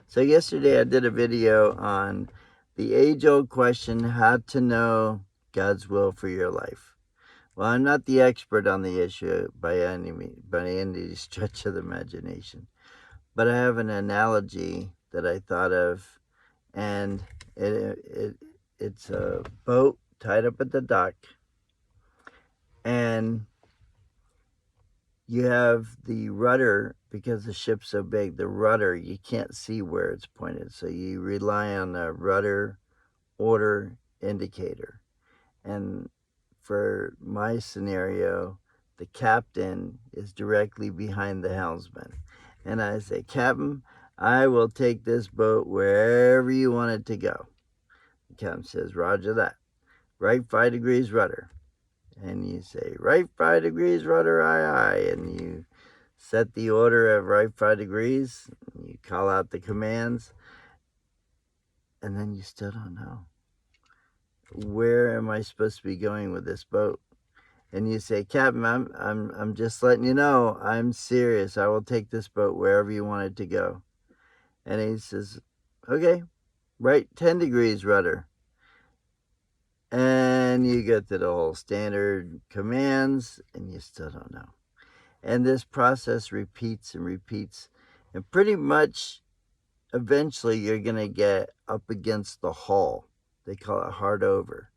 So yesterday I did a video on the age-old question, how to know God's will for your life. Well, I'm not the expert on the issue by any stretch of the imagination, but I have an analogy that I thought of, and it's a boat tied up at the dock, and you have the rudder. Because the ship's so big, the rudder, you can't see where it's pointed, so you rely on the rudder order indicator. And for my scenario, the captain is directly behind the helmsman. And I say, Captain, I will take this boat wherever you want it to go. The captain says, Roger that. Right 5 degrees rudder. And you say, right 5 degrees rudder, aye, aye. And you set the order at right 5 degrees. You call out the commands. And then you still don't know. Where am I supposed to be going with this boat? And you say, Captain, I'm just letting you know, I'm serious. I will take this boat wherever you want it to go. And he says, okay, right 10 degrees rudder. And you get to the whole standard commands, and you still don't know. And this process repeats and repeats. And pretty much, eventually, you're going to get up against the hull. They call it hard over.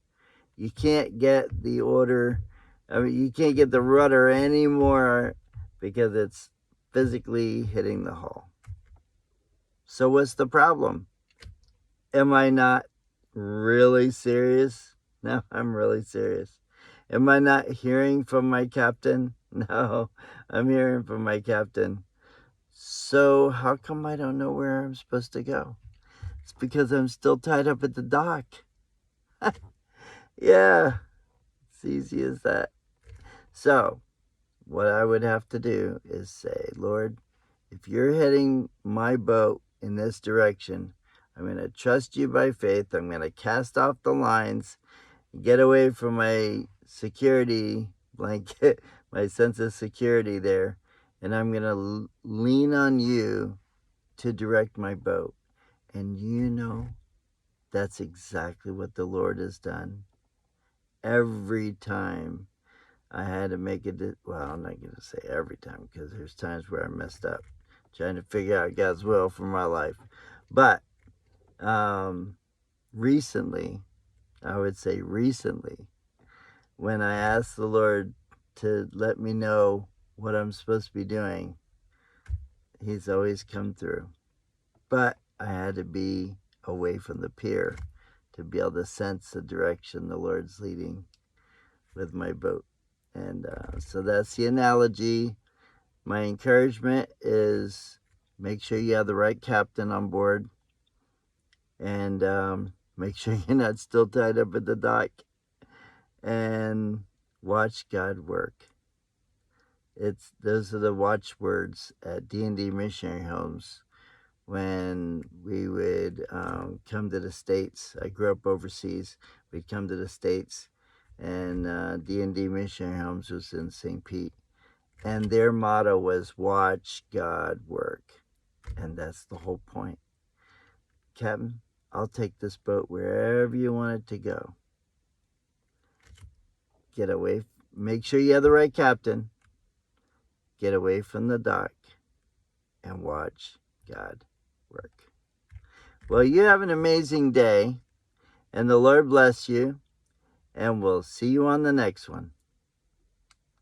You can't get the order. You can't get the rudder anymore because it's physically hitting the hull. So what's the problem? Am I not really serious? No, I'm really serious. Am I not hearing from my captain? No, I'm hearing from my captain. So how come I don't know where I'm supposed to go? It's because I'm still tied up at the dock. Yeah, it's easy as that. So what I would have to do is say, Lord, if you're heading my boat in this direction, I'm going to trust you by faith. I'm going to cast off the lines, get away from my security blanket, my sense of security there, and I'm going to lean on you to direct my boat. And that's exactly what the Lord has done. Every time I had to make well, I'm not going to say every time, because there's times where I messed up trying to figure out God's will for my life. But recently, I would say recently, when I asked the Lord to let me know what I'm supposed to be doing, He's always come through. But I had to be away from the pier to be able to sense the direction the Lord's leading with my boat. And so that's the analogy. My encouragement is make sure you have the right captain on board, and make sure you're not still tied up at the dock, and watch God work. Those are the watchwords at D&D Missionary Homes when we would come to the States. I grew up overseas. We'd come to the States, and D&D Missionary Homes was in St. Pete. And their motto was, watch God work. And that's the whole point. Captain, I'll take this boat wherever you want it to go. Get away. Make sure you have the right captain. Get away from the dock and watch God work. Well, you have an amazing day, and the Lord bless you, and we'll see you on the next one.